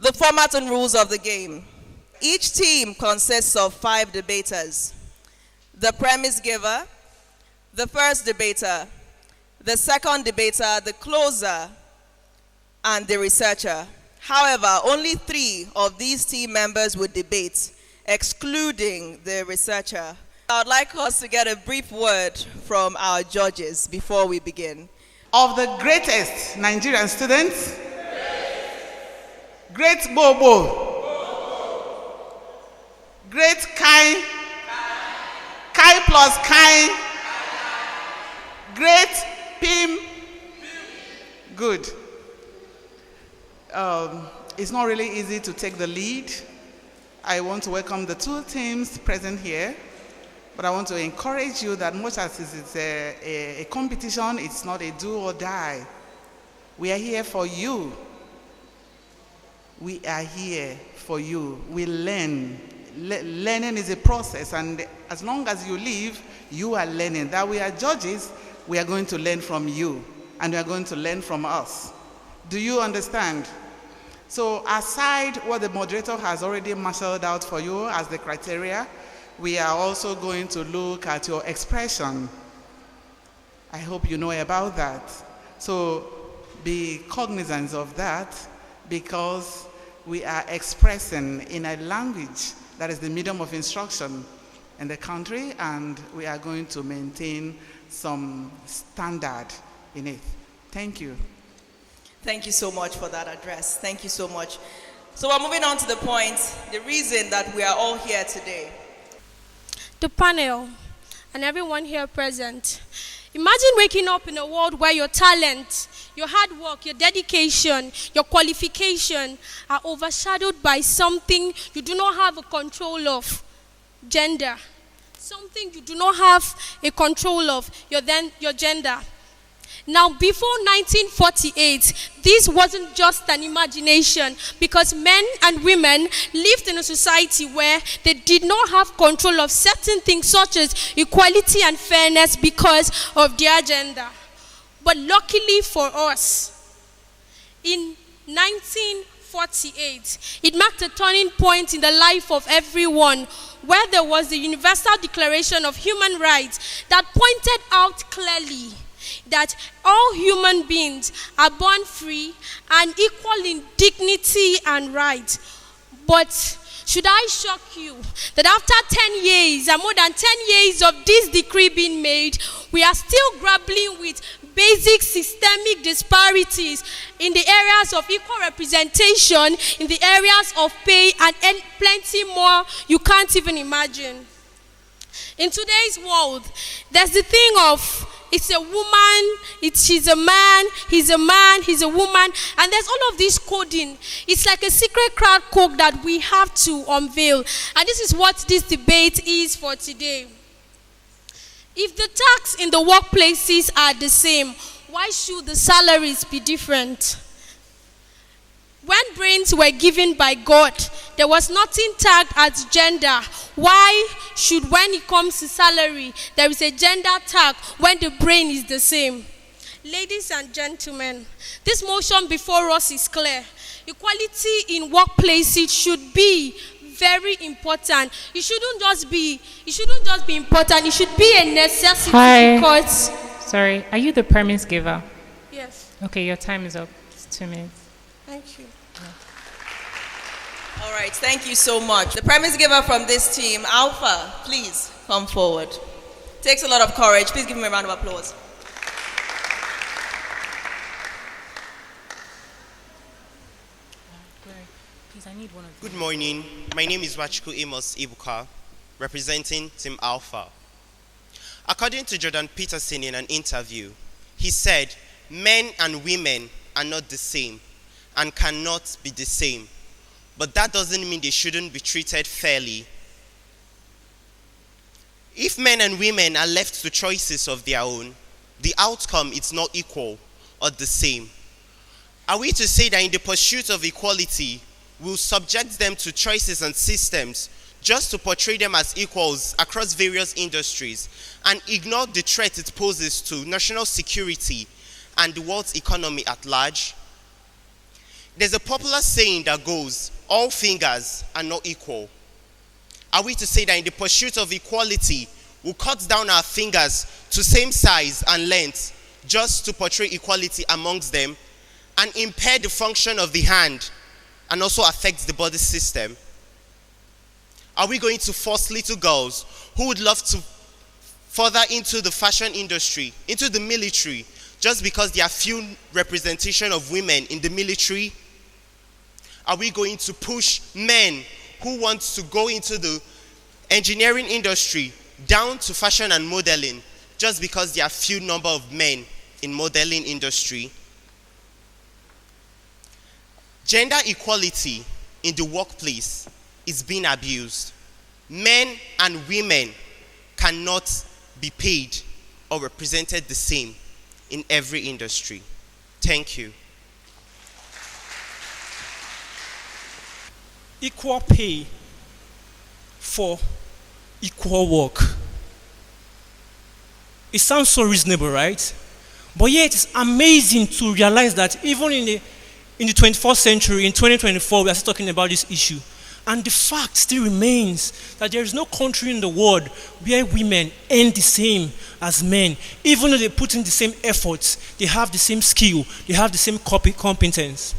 The format and rules of the game. Each team consists of 5 debaters. The premise giver, the first debater, the second debater, the closer, and the researcher. However, only 3 of these team members would debate, excluding the researcher. I would like us to get a brief word from our judges before we begin. Of the greatest Nigerian students, great Bobo, great Kai, Kai plus Kai, great Pim, good. It's not really easy to take the lead. I want to welcome the 2 teams present here, but I want to encourage you that much as it's a competition, it's not a do or die. We are here for you. We are here for you. We learn. Learning is a process, and as long as you live, you are learning. That we are judges, we are going to learn from you, and we are going to learn from us. Do you understand? So aside what the moderator has already marshaled out for you as the criteria, we are also going to look at your expression. I hope you know about that. So be cognizant of that, because we are expressing in a language that is the medium of instruction in the country, and we are going to maintain some standard in it. Thank you. Thank you so much for that address. Thank you so much. So we're moving on to the point, the reason that we are all here today. The panel and everyone here present. Imagine waking up in a world where your talent, your hard work, your dedication, your qualification are overshadowed by something you do not have a control of, gender. Something you do not have a control of, your gender. Now, before 1948, this wasn't just an imagination, because men and women lived in a society where they did not have control of certain things such as equality and fairness because of their gender. But luckily for us, in 1948, it marked a turning point in the life of everyone, where there was the Universal Declaration of Human Rights that pointed out clearly that all human beings are born free and equal in dignity and rights. But should I shock you that after 10 years and more than 10 years of this decree being made, we are still grappling with basic systemic disparities in the areas of equal representation, in the areas of pay, and plenty more you can't even imagine. In today's world, there's the thing of it's a woman, she's a man, he's a woman, and there's all of this coding. It's like a secret crowd code that we have to unveil. And this is what this debate is for today. If the tax in the workplaces are the same, why should the salaries be different? When brains were given by God, there was nothing tagged as gender. Why should, when it comes to salary, there is a gender tag when the brain is the same? Ladies and gentlemen, this motion before us is clear. Equality in workplaces should be very important. It shouldn't just be important, it should be a necessity. Hi. Because... Sorry, are you the premise giver? Yes. Okay, your time is up. It's 2 minutes. Thank you. All right, thank you so much. The premise giver from this team, Alpha, please come forward. Takes a lot of courage. Please give him a round of applause. Please, I need one of them. Good morning. My name is Wachku Amos Ibuka, representing Team Alpha. According to Jordan Peterson in an interview, he said, men and women are not the same and cannot be the same. But that doesn't mean they shouldn't be treated fairly. If men and women are left to choices of their own, the outcome is not equal or the same. Are we to say that in the pursuit of equality, we'll subject them to choices and systems just to portray them as equals across various industries and ignore the threat it poses to national security and the world's economy at large? There's a popular saying that goes, all fingers are not equal. Are we to say that in the pursuit of equality, we'll cut down our fingers to same size and length just to portray equality amongst them and impair the function of the hand and also affect the body system? Are we going to force little girls who would love to further into the fashion industry, into the military, just because there are few representation of women in the military? Are we going to push men who want to go into the engineering industry down to fashion and modeling just because there are few number of men in modeling industry? Gender equality in the workplace is being abused. Men and women cannot be paid or represented the same in every industry. Thank you. Equal pay for equal work. It sounds so reasonable, right? But yet it's amazing to realize that even in the 21st century, in 2024, we are still talking about this issue. And the fact still remains that there is no country in the world where women earn the same as men. Even though they put in the same efforts, they have the same skill, they have the same competence.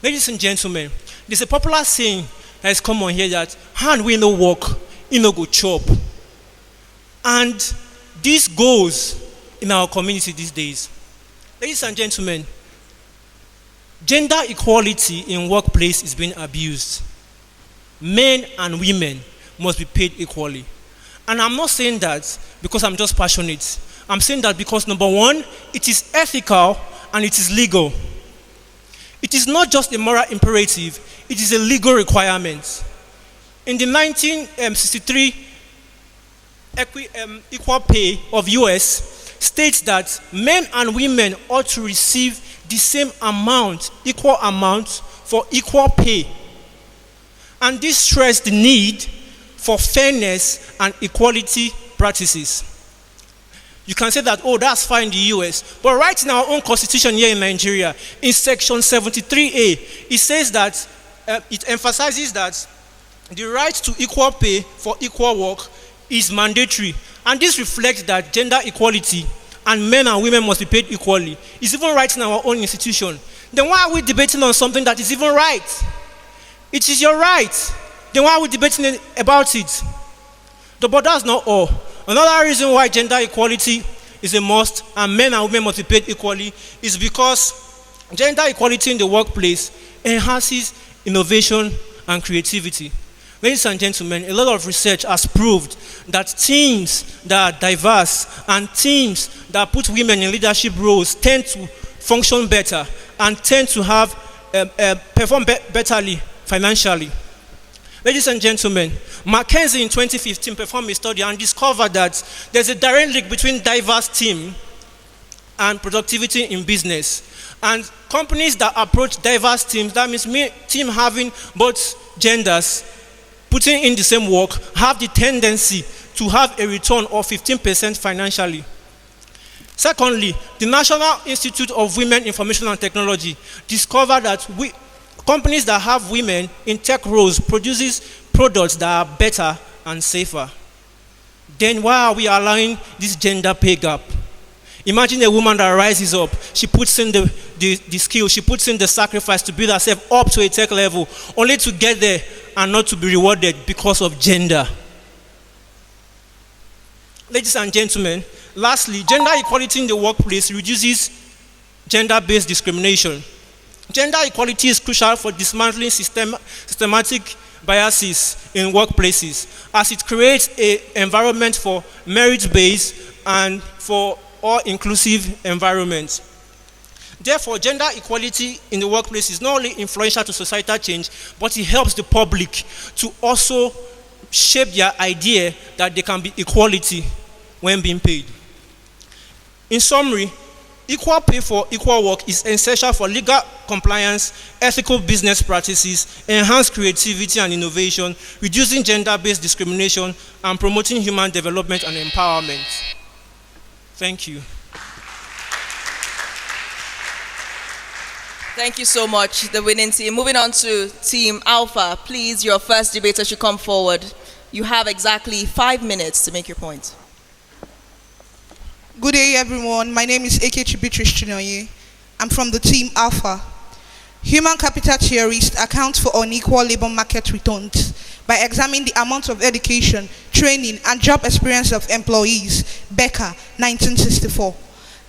Ladies and gentlemen, there's a popular saying that is common here that hand we no work, you no go chop. And this goes in our community these days. Ladies and gentlemen, gender equality in workplace is being abused. Men and women must be paid equally. And I'm not saying that because I'm just passionate. I'm saying that because, number one, it is ethical and it is legal. It is not just a moral imperative, it is a legal requirement. In the 1963 equal pay of US states that men and women ought to receive the same amount, equal amount for equal pay. And this stressed the need for fairness and equality practices. You can say that, oh, that's fine in the US. But right in our own constitution here in Nigeria, in section 73A, it says that, it emphasizes that the right to equal pay for equal work is mandatory. And this reflects that gender equality and men and women must be paid equally. It's even right in our own institution. Then why are we debating on something that is even right? It is your right. Then why are we debating about it? But that's not all. Another reason why gender equality is a must and men and women must be paid equally is because gender equality in the workplace enhances innovation and creativity. Ladies and gentlemen, a lot of research has proved that teams that are diverse and teams that put women in leadership roles tend to function better and tend to have perform betterly financially. Ladies and gentlemen, McKinsey in 2015 performed a study and discovered that there's a direct link between diverse team and productivity in business. And companies that approach diverse teams, that means team having both genders, putting in the same work, have the tendency to have a return of 15% financially. Secondly, the National Institute of Women Information and Technology discovered that companies that have women in tech roles produces products that are better and safer. Then why are we allowing this gender pay gap? Imagine a woman that rises up, she puts in the skill, she puts in the sacrifice to build herself up to a tech level, only to get there and not to be rewarded because of gender. Ladies and gentlemen, lastly, gender equality in the workplace reduces gender-based discrimination. Gender equality is crucial for dismantling systematic biases in workplaces as it creates an environment for merit-based and for all-inclusive environment. Therefore, gender equality in the workplace is not only influential to societal change, but it helps the public to also shape their idea that there can be equality when being paid. In summary, equal pay for equal work is essential for legal compliance, ethical business practices, enhanced creativity and innovation, reducing gender-based discrimination, and promoting human development and empowerment. Thank you. Thank you so much, the winning team. Moving on to Team Alpha. Please, your first debater should come forward. You have exactly 5 minutes to make your point. Good day, everyone. My name is Eke Beatrice Chinoye. I'm from the Team Alpha. Human capital theorists account for unequal labor market returns by examining the amount of education, training, and job experience of employees. Becker, 1964.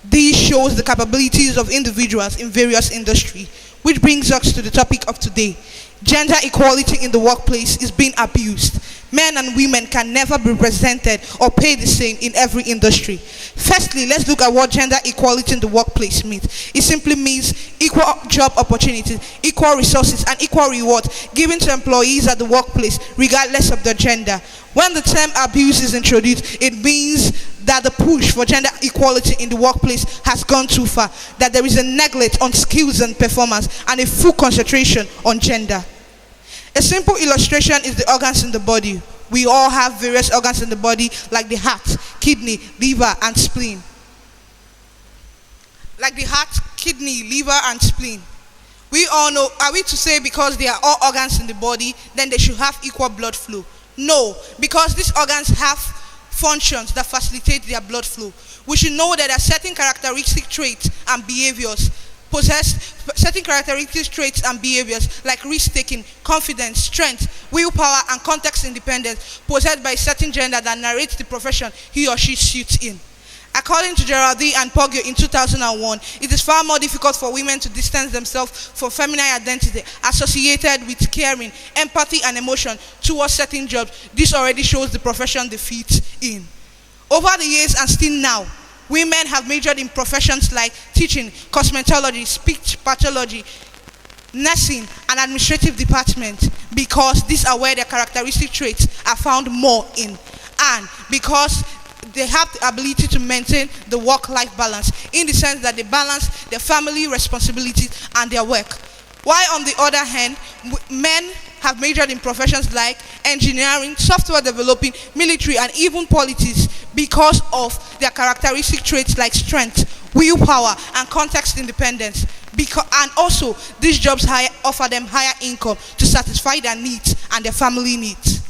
This shows the capabilities of individuals in various industries, which brings us to the topic of today. Gender equality in the workplace is being abused. Men and women can never be represented or paid the same in every industry. Firstly, let's look at what gender equality in the workplace means. It simply means equal job opportunities, equal resources, and equal reward given to employees at the workplace regardless of their gender. When the term abuse is introduced, it means that the push for gender equality in the workplace has gone too far, that there is a neglect on skills and performance and a full concentration on gender. A simple illustration is the organs in the body. We all have various organs in the body like the heart, kidney, liver, and spleen. Like the heart, kidney, liver, and spleen. We all know, are we to say because they are all organs in the body, then they should have equal blood flow? No, because these organs have functions that facilitate their blood flow. We should know that there are certain characteristic traits and behaviors like risk-taking, confidence, strength, willpower, and context independence possessed by a certain gender that narrates the profession he or she suits in. According to Geraldine and Poggio in 2001, it is far more difficult for women to distance themselves from feminine identity associated with caring, empathy, and emotion towards certain jobs. This already shows the profession they fit in. Over the years and still now, women have majored in professions like teaching, cosmetology, speech pathology, nursing, and administrative department because these are where their characteristic traits are found more in, and because they have the ability to maintain the work-life balance in the sense that they balance their family responsibilities and their work. While on the other hand, men have majored in professions like engineering, software developing, military, and even politics because of their characteristic traits like strength, willpower, and context independence. And also, these jobs offer them higher income to satisfy their needs and their family needs.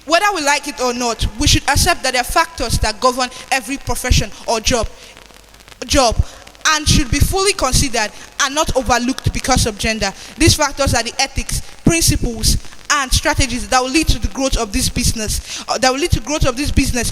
Whether we like it or not, we should accept that there are factors that govern every profession or job and should be fully considered and not overlooked because of gender. These factors are the ethics, principles, and strategies that will lead to the growth of this business,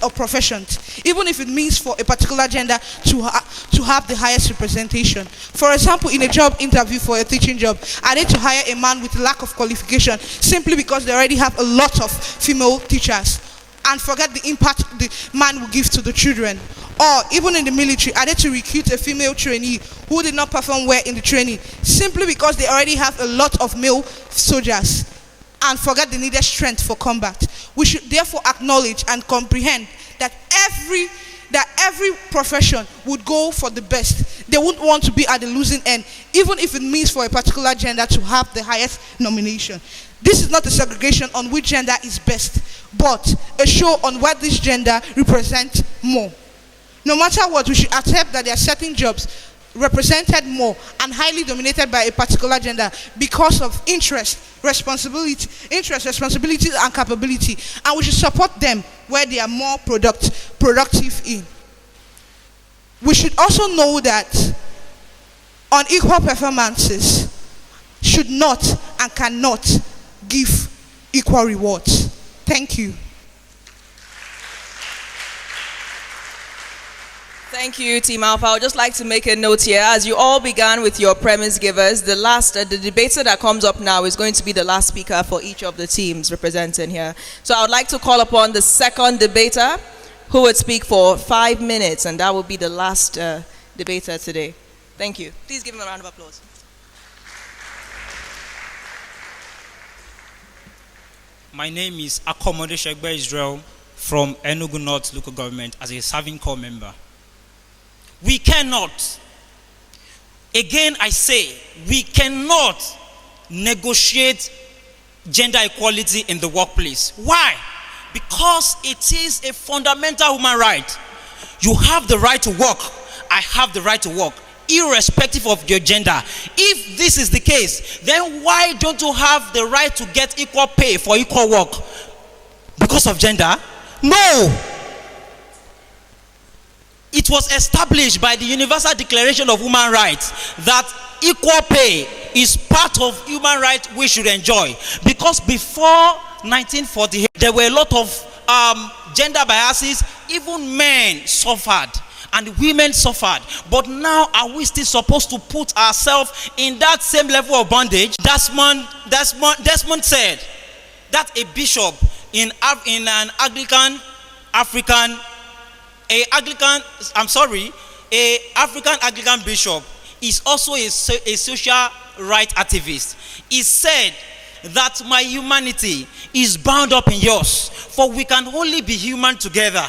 or professions, even if it means for a particular gender to have the highest representation. For example, in a job interview for a teaching job, are they to hire a man with lack of qualification simply because they already have a lot of female teachers and forget the impact the man will give to the children? Or even in the military, are they to recruit a female trainee who did not perform well in the training simply because they already have a lot of male soldiers and forget the needed strength for combat? We should therefore acknowledge and comprehend that every profession would go for the best. They wouldn't want to be at the losing end, even if it means for a particular gender to have the highest nomination. This is not a segregation on which gender is best, but a show on what this gender represents more. No matter what, we should accept that there are certain jobs represented more and highly dominated by a particular gender because of interest, responsibility, and capability, and we should support them where they are more productive in. We should also know that unequal performances should not and cannot give equal rewards. Thank you. Thank you, Team Alpha. I would just like to make a note here. As you all began with your premise givers, the debater that comes up now is going to be the last speaker for each of the teams representing here. So I would like to call upon the second debater who would speak for 5 minutes, and that will be the last debater today. Thank you. Please give him a round of applause. My name is Akomode Shegbe Israel from Enugu North Local Government as a serving corps member. We cannot, again I say, we cannot negotiate gender equality in the workplace. Why? Because it is a fundamental human right. You have the right to work. I have the right to work. irrespective of your gender. If this is the case, then why don't you have the right to get equal pay for equal work? Because of gender? No. It was established by the Universal Declaration of Human Rights that equal pay is part of human rights we should enjoy. Because before 1948, there were a lot of gender biases. Even men suffered and women suffered. But now, are we still supposed to put ourselves in that same level of bondage? Desmond said that a bishop in an African Anglican bishop is also a social right activist. He said that my humanity is bound up in yours, for we can only be human together.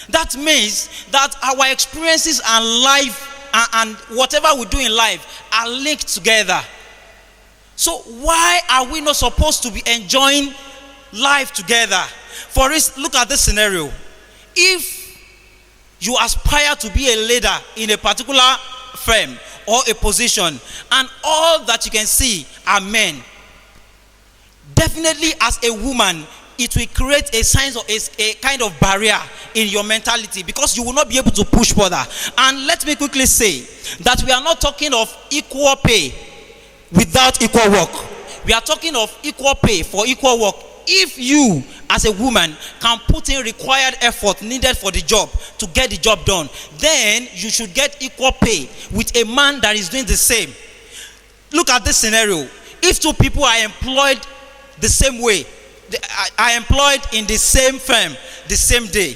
That means that our experiences and life and whatever we do in life are linked together. So why are we not supposed to be enjoying life together? For instance, look at this scenario. If you aspire to be a leader in a particular firm or a position, and all that you can see are men, definitely as a woman, it will create a kind of barrier in your mentality, because you will not be able to push further. And let me quickly say that we are not talking of equal pay without equal work. We are talking of equal pay for equal work. If you, as a woman, can put in required effort needed for the job to get the job done, then you should get equal pay with a man that is doing the same. Look at this scenario. If two people are employed the same way, they are employed in the same firm the same day,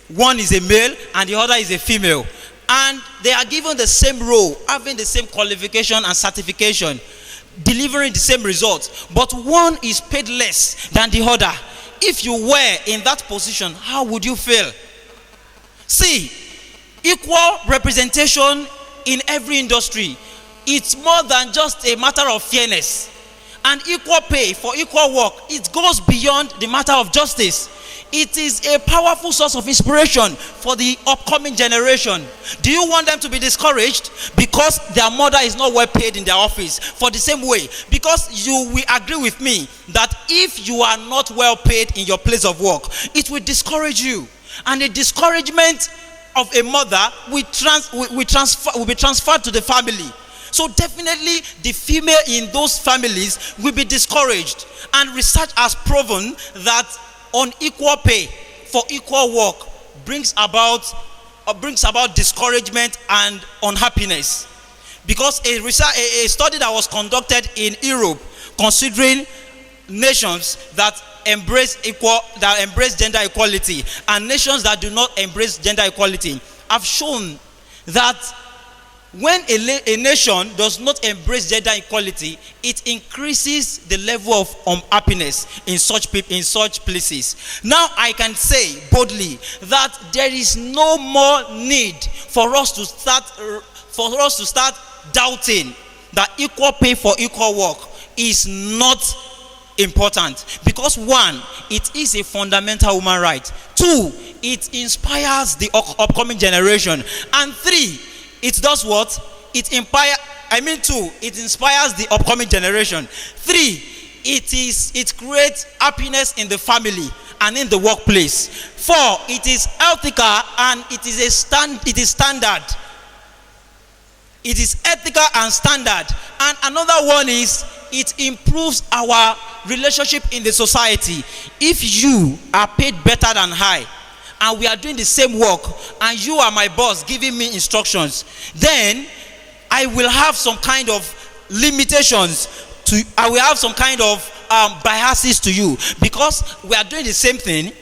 one is a male and the other is a female, and they are given the same role, having the same qualification and certification, delivering the same results, but one is paid less than the other. If you were in that position, how would you feel? See, equal representation in every industry, it's more than just a matter of fairness. And equal pay for equal work, it goes beyond the matter of justice. It is a powerful source of inspiration for the upcoming generation. Do you want them to be discouraged because their mother is not well paid in their office? For the same way, because you will agree with me that if you are not well paid in your place of work, it will discourage you. And the discouragement of a mother will be transferred to the family. So definitely the female in those families will be discouraged. And research has proven that unequal pay for equal work brings about discouragement and unhappiness. Because a study that was conducted in Europe, considering nations that embrace gender equality and nations that do not embrace gender equality, have shown that when a nation does not embrace gender equality, it increases the level of unhappiness in such places. Now I can say boldly that there is no more need for us to start doubting that equal pay for equal work is not important. Because one, it is a fundamental human right. Two, it inspires the upcoming generation. And three, it does what? It inspires the upcoming generation. Three, it creates happiness in the family and in the workplace. Four, it is ethical and it is standard. It is ethical and standard. And another one is it improves our relationship in the society. If you are paid better than I, and we are doing the same work, and you are my boss giving me instructions, then I will have some kind of limitations I will have some kind of biases to you, because we are doing the same thing,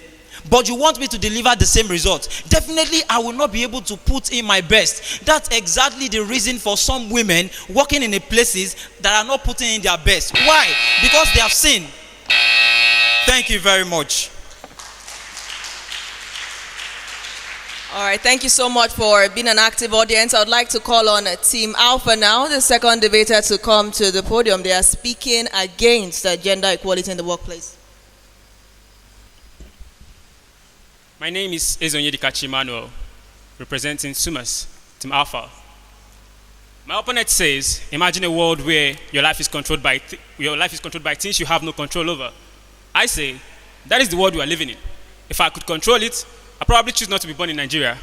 but you want me to deliver the same results. Definitely I will not be able to put in my best. That's exactly the reason for some women working in places that are not putting in their best. Why? Because they have sinned. Thank you very much. All right, thank you so much for being an active audience. I would like to call on Team Alpha now, the second debater, to come to the podium. They are speaking against gender equality in the workplace. My name is Ezonyedikachi Emmanuel, representing SUMAS, Team Alpha. My opponent says, imagine a world where your life is controlled by things you have no control over. I say, that is the world we are living in. If I could control it, I'd probably choose not to be born in Nigeria.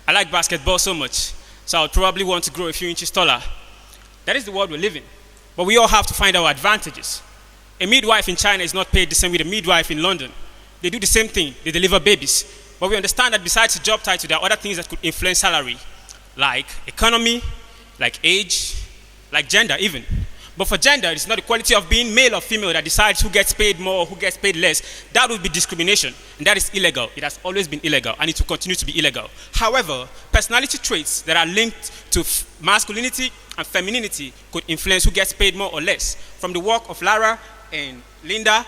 I like basketball so much, so I would probably want to grow a few inches taller. That is the world we live in. But we all have to find our advantages. A midwife in China is not paid the same with a midwife in London. They do the same thing. They deliver babies. But we understand that besides the job title, there are other things that could influence salary, like economy, like age, like gender even. But for gender, it's not the quality of being male or female that decides who gets paid more or who gets paid less. That would be discrimination, and that is illegal. It has always been illegal, and it will continue to be illegal. However, personality traits that are linked to masculinity and femininity could influence who gets paid more or less. From the work of Lara and Linda,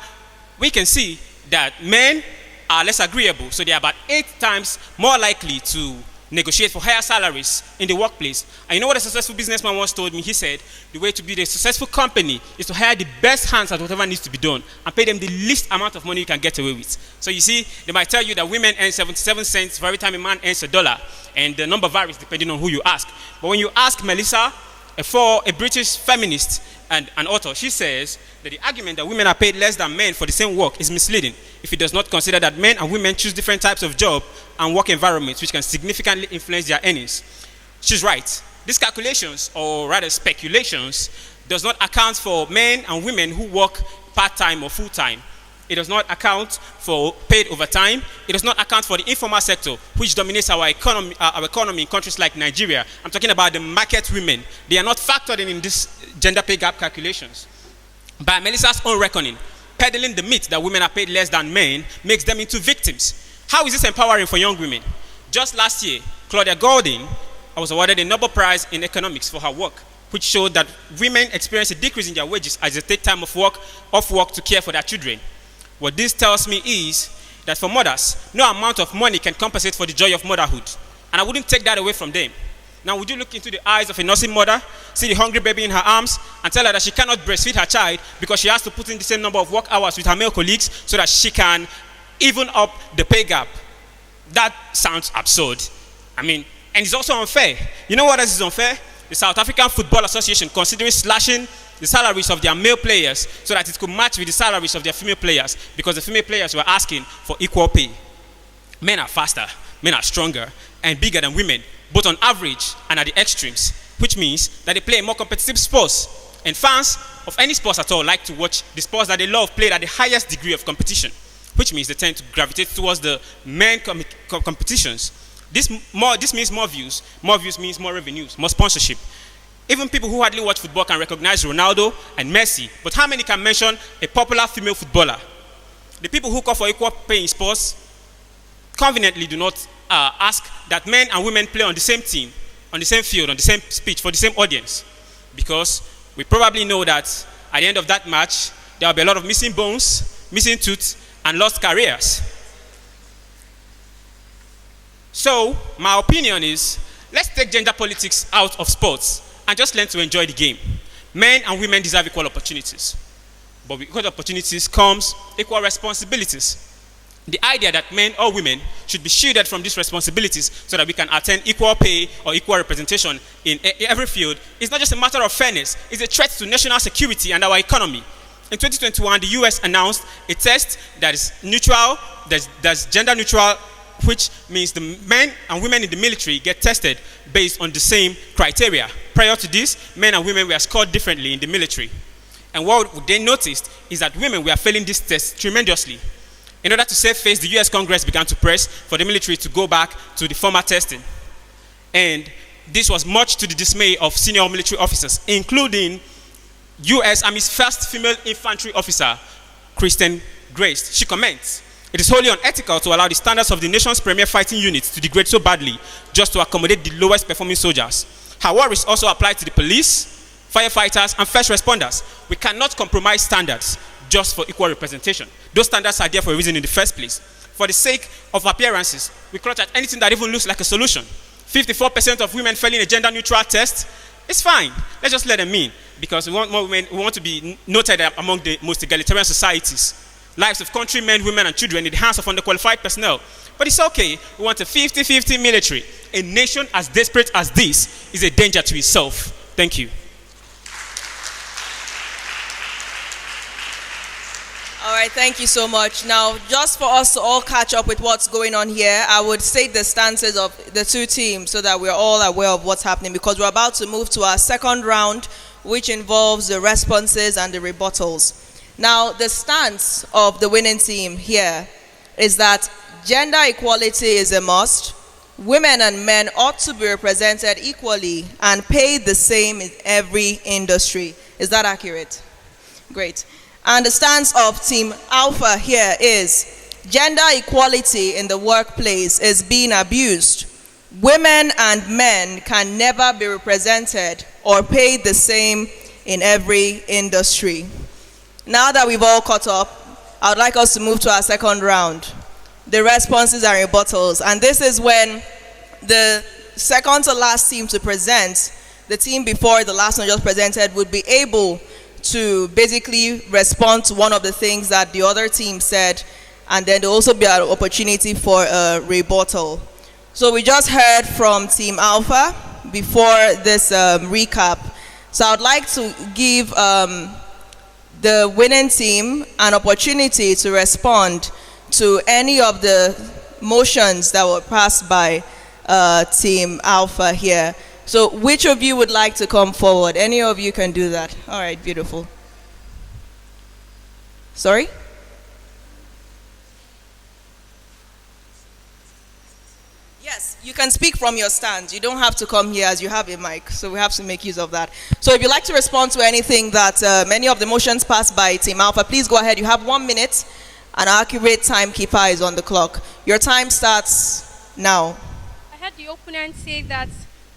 we can see that men are less agreeable, so they are about 8 times more likely to negotiate for higher salaries in the workplace. And you know what a successful businessman once told me? He said, the way to build a successful company is to hire the best hands at whatever needs to be done and pay them the least amount of money you can get away with. So you see, they might tell you that women earn 77 cents for every time a man earns $1, and the number varies depending on who you ask. But when you ask Melissa, a British feminist and an author, she says that the argument that women are paid less than men for the same work is misleading if it does not consider that men and women choose different types of job and work environments which can significantly influence their earnings. She's right. These calculations, or rather speculations, does not account for men and women who work part-time or full-time. It does not account for paid overtime. It does not account for the informal sector, which dominates our economy in countries like Nigeria. I'm talking about the market women. They are not factored in this gender pay gap calculations. By Melissa's own reckoning, peddling the myth that women are paid less than men makes them into victims. How is this empowering for young women? Just last year, Claudia Golding was awarded a Nobel Prize in economics for her work, which showed that women experience a decrease in their wages as they take time off work to care for their children. What this tells me is that for mothers, no amount of money can compensate for the joy of motherhood. And I wouldn't take that away from them. Now, would you look into the eyes of a nursing mother, see the hungry baby in her arms, and tell her that she cannot breastfeed her child because she has to put in the same number of work hours with her male colleagues so that she can even up the pay gap? That sounds absurd. And it's also unfair. You know what else is unfair? The South African Football Association considering slashing the salaries of their male players so that it could match with the salaries of their female players, because the female players were asking for equal pay. Men are faster, men are stronger, and bigger than women, both on average and at the extremes, which means that they play more competitive sports. And fans of any sports at all like to watch the sports that they love played at the highest degree of competition, which means they tend to gravitate towards the men competitions. This means more views. More views means more revenues, more sponsorship. Even people who hardly watch football can recognize Ronaldo and Messi, but how many can mention a popular female footballer? The people who call for equal pay in sports conveniently do not ask that men and women play on the same team, on the same field, on the same pitch, for the same audience. Because we probably know that at the end of that match, there will be a lot of missing bones, missing tooth, and lost careers. So, my opinion is, let's take gender politics out of sports and just learn to enjoy the game. Men and women deserve equal opportunities. But with equal opportunities comes equal responsibilities. The idea that men or women should be shielded from these responsibilities so that we can attain equal pay or equal representation in every field is not just a matter of fairness, it's a threat to national security and our economy. In 2021, the US announced a test that is neutral, that's gender neutral, which means the men and women in the military get tested based on the same criteria. Prior to this, men and women were scored differently in the military. And what they noticed is that women were failing this test tremendously. In order to save face, the US Congress began to press for the military to go back to the former testing. And this was much to the dismay of senior military officers, including US Army's first female infantry officer, Kristen Grace. She comments, "It is wholly unethical to allow the standards of the nation's premier fighting units to degrade so badly just to accommodate the lowest performing soldiers. Her worries also apply to the police, firefighters, and first responders. We cannot compromise standards just for equal representation. Those standards are there for a reason in the first place. For the sake of appearances, we clutch at anything that even looks like a solution. 54% of women failing a gender-neutral test, it's fine. Let's just let them in, because we want more women. We want to be noted among the most egalitarian societies. Lives of countrymen, women, and children in the hands of underqualified personnel. But it's okay. We want a 50-50 military. A nation as desperate as this is a danger to itself." Thank you. All right, thank you so much. Now, just for us to all catch up with what's going on here, I would state the stances of the two teams so that we're all aware of what's happening, because we're about to move to our second round, which involves the responses and the rebuttals. Now, the stance of the winning team here is that gender equality is a must. Women and men ought to be represented equally and paid the same in every industry. Is that accurate? Great. And the stance of Team Alpha here is gender equality in the workplace is being abused. Women and men can never be represented or paid the same in every industry. Now that we've all caught up, I would like us to move to our second round, the responses and rebuttals. And this is when the second to last team to present, the team before the last one just presented, would be able to basically respond to one of the things that the other team said, and then there'll also be an opportunity for a rebuttal. So we just heard from Team Alpha before this recap. So I would like to give the winning team an opportunity to respond to any of the motions that were passed by Team Alpha here. So which of you would like to come forward? Any of you can do that. All right, beautiful. Sorry? Yes, you can speak from your stand. You don't have to come here as you have a mic, so we have to make use of that. So if you'd like to respond to anything that many of the motions passed by Team Alpha, please go ahead. You have 1 minute. An accurate timekeeper is on the clock. Your time starts now. I heard the opponent say that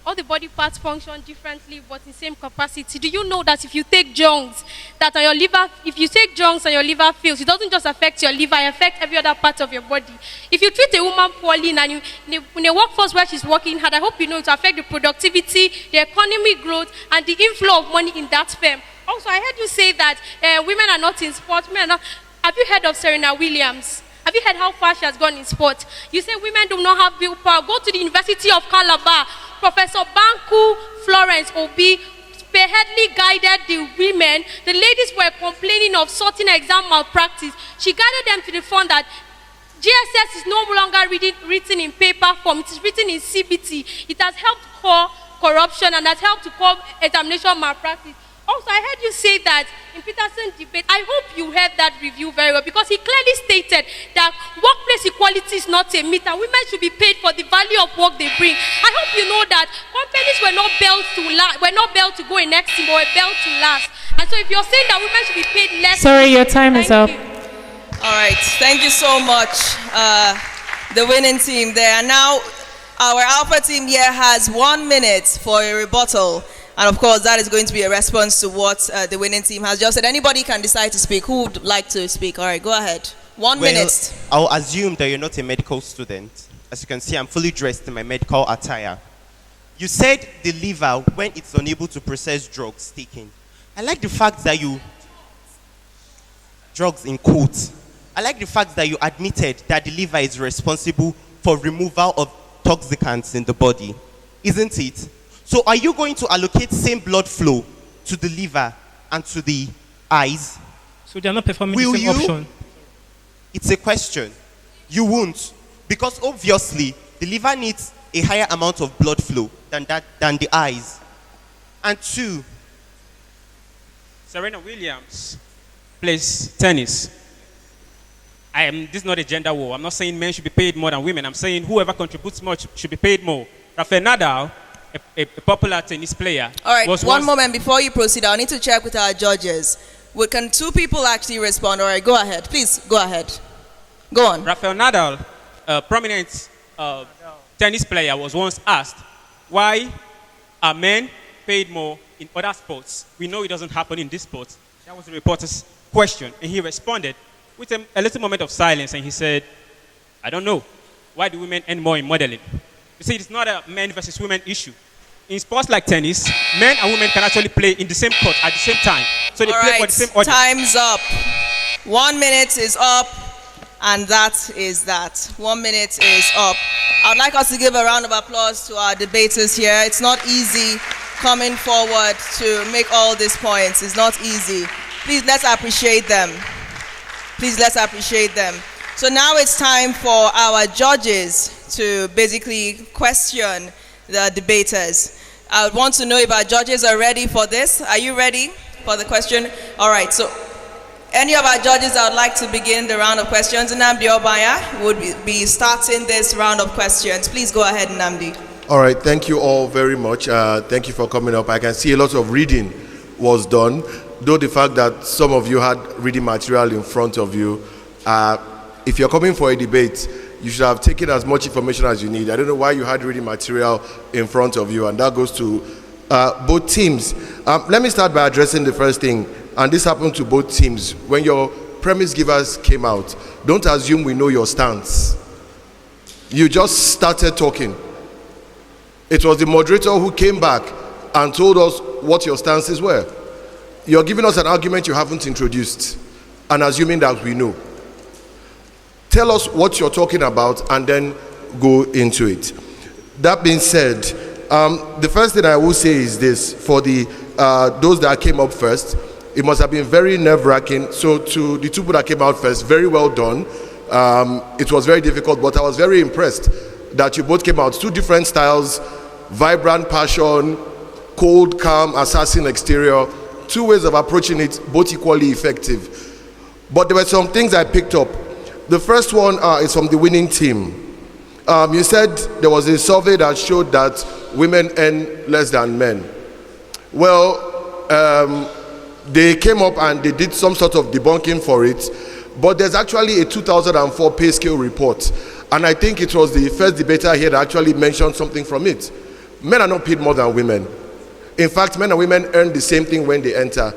all the body parts function differently but in same capacity. Do you know that if you take junks, that on your liver, if you take junks and your liver fails, it doesn't just affect your liver, it affects every other part of your body. If you treat a woman poorly and in a workforce where she's working hard, I hope you know it will affect the productivity, the economy growth, and the inflow of money in that firm. Also, I heard you say that women are not in sports. Women are not. Have you heard of Serena Williams? Have you heard how far she has gone in sport? You say women do not have willpower. Go to the University of Calabar. Professor Banku Florence Obi spearheadly guided the women. The ladies were complaining of certain exam malpractice. She guided them to the fund that GSS is no longer written in paper form. It is written in CBT. It has helped curb corruption and has helped to curb examination malpractice. Also, I heard you say that in Peterson's debate, I hope you heard that review very well, because he clearly stated that workplace equality is not a myth and women should be paid for the value of work they bring. I hope you know that companies were not built to go in next team, but were built to last. And so if you're saying that women should be paid less... Sorry, your time is up. All right, thank you so much, the winning team there. Now, our Alpha team here has 1 minute for a rebuttal. And of course, that is going to be a response to what the winning team has just said. Anybody can decide to speak. Who would like to speak? All right, go ahead. 1 minute. I'll assume that you're not a medical student. As you can see, I'm fully dressed in my medical attire. You said the liver, when it's unable to process drugs taken. I like the fact that you... Drugs in quotes. I like the fact that you admitted that the liver is responsible for removal of toxicants in the body. Isn't it? So are you going to allocate same blood flow to the liver and to the eyes? So they are not performing the same option. It's a question. You won't. Because obviously, the liver needs a higher amount of blood flow than the eyes. And two, Serena Williams plays tennis. This is not a gender war. I'm not saying men should be paid more than women. I'm saying whoever contributes more should be paid more. Rafael Nadal, a popular tennis player. All right, one moment before you proceed, I need to check with our judges. Can two people actually respond? All right, go ahead. Please, go ahead. Go on. Rafael Nadal, a prominent tennis player, was once asked, why are men paid more in other sports? We know it doesn't happen in this sport. That was the reporter's question. And he responded with a little moment of silence, and he said, I don't know. Why do women earn more in modeling? You see, it's not a men versus women issue. In sports like tennis, men and women can actually play in the same court at the same time. So they play for the same audience. Time's up. 1 minute is up, and that is that. 1 minute is up. I'd like us to give a round of applause to our debaters here. It's not easy coming forward to make all these points. It's not easy. Please, let's appreciate them. Please, let's appreciate them. So now it's time for our judges to basically question the debaters. I would want to know if our judges are ready for this. Are you ready for the question? All right, so any of our judges that would like to begin the round of questions? Nnamdi Obaya would be starting this round of questions. Please go ahead, Nnamdi. All right, thank you all very much. Thank you for coming up. I can see a lot of reading was done, though the fact that some of you had reading material in front of you. If you're coming for a debate, you should have taken as much information as you need. I don't know why you had reading material in front of you, and that goes to both teams. Let me start by addressing the first thing, and this happened to both teams. When your premise givers came out, don't assume we know your stance. You just started talking. It was the moderator who came back and told us what your stances were. You're giving us an argument you haven't introduced and assuming that we know. Tell us what you're talking about and then go into it. That being said, the first thing I will say is this: for the those that came up first, it must have been very nerve-wracking. So to the two people that came out first, very well done. It was very difficult, but I was very impressed that you both came out. Two different styles, vibrant passion, cold, calm, assassin exterior. Two ways of approaching it, both equally effective. But there were some things I picked up. The first one is from the winning team. You said there was a survey that showed that women earn less than men. Well, they came up and they did some sort of debunking for it, but there's actually a 2004 pay scale report, and I think it was the first debater here that actually mentioned something from it. Men are not paid more than women. In fact, men and women earn the same thing when they enter.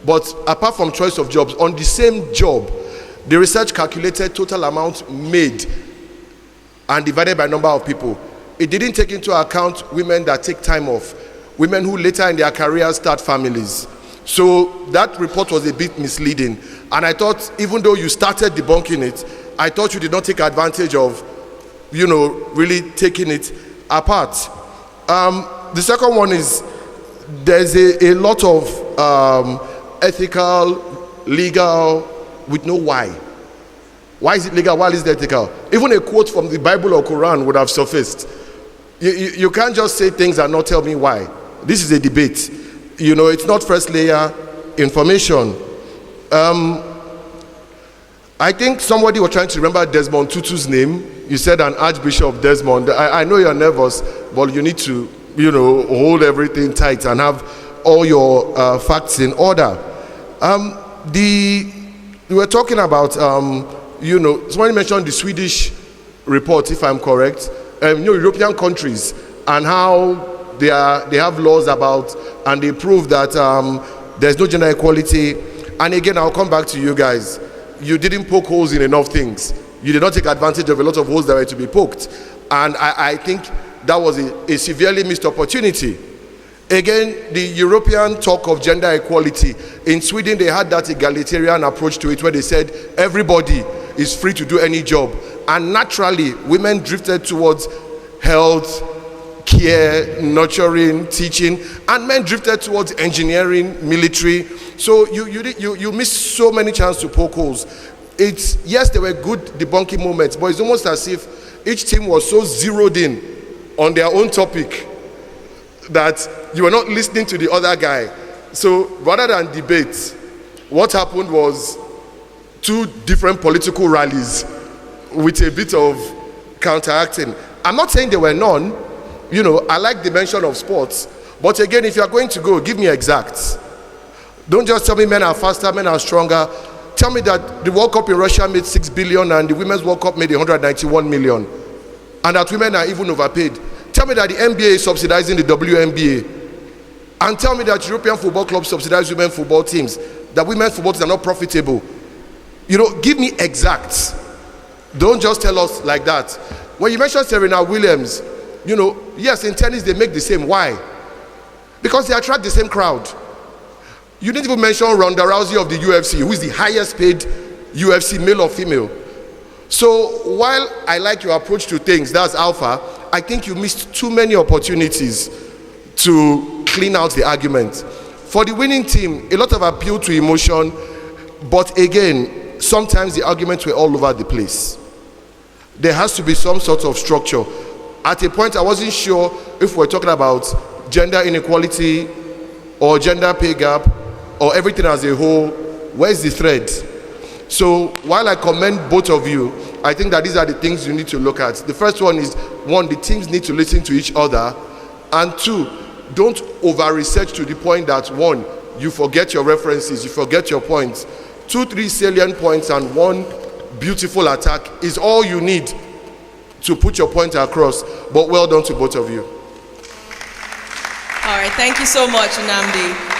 But apart from choice of jobs, on the same job, the research calculated total amount made and divided by number of people. It didn't take into account women that take time off, women who later in their careers start families. So that report was a bit misleading. And I thought, even though you started debunking it, I thought you did not take advantage of, really taking it apart. The second one is, there's a lot of ethical, legal, with no why. Why is it legal? Why is it ethical? Even a quote from the Bible or Quran would have surfaced. You can't just say things and not tell me why. This is a debate. It's not first layer information. I think somebody was trying to remember Desmond Tutu's name. You said an Archbishop Desmond. I know you're nervous, but you need to, hold everything tight and have all your facts in order. We were talking about, somebody mentioned the Swedish report, if I'm correct, European countries, and how they have laws about, and they prove that there's no gender equality. And again, I'll come back to you guys. You didn't poke holes in enough things. You did not take advantage of a lot of holes that were to be poked. And I think that was a severely missed opportunity. Again, the European talk of gender equality. In Sweden, they had that egalitarian approach to it where they said everybody is free to do any job. And naturally, women drifted towards health, care, nurturing, teaching, and men drifted towards engineering, military. So you missed so many chances to poke holes. Yes, there were good debunking moments, but it's almost as if each team was so zeroed in on their own topic that you were not listening to the other guy. So rather than debate, what happened was two different political rallies with a bit of counteracting. I'm not saying there were none. I like the mention of sports, but again, if you are going to go, give me exacts. Don't just tell me men are faster, men are stronger. Tell me that the World Cup in Russia made 6 billion and the Women's World Cup made 191 million, and that women are even overpaid. Tell me that the NBA is subsidizing the WNBA, and tell me that European football clubs subsidize women football teams, that women's football teams are not profitable. Give me exacts. Don't just tell us like that. When you mention Serena Williams, yes, in tennis they make the same. Why? Because they attract the same crowd. You didn't even mention Ronda Rousey of the UFC, who is the highest paid UFC, male or female. So while I like your approach to things, that's alpha, I think you missed too many opportunities to clean out the argument. For the winning team, a lot of appeal to emotion, but again, sometimes the arguments were all over the place. There has to be some sort of structure. At a point, I wasn't sure if we're talking about gender inequality or gender pay gap or everything as a whole. Where's the thread? So while I commend both of you, I think that these are the things you need to look at. The first one is, one, the teams need to listen to each other, and two, don't over-research to the point that, one, you forget your references, you forget your points. 2-3 salient points and one beautiful attack is all you need to put your point across. But well done to both of you. All right, thank you so much, Nnamdi.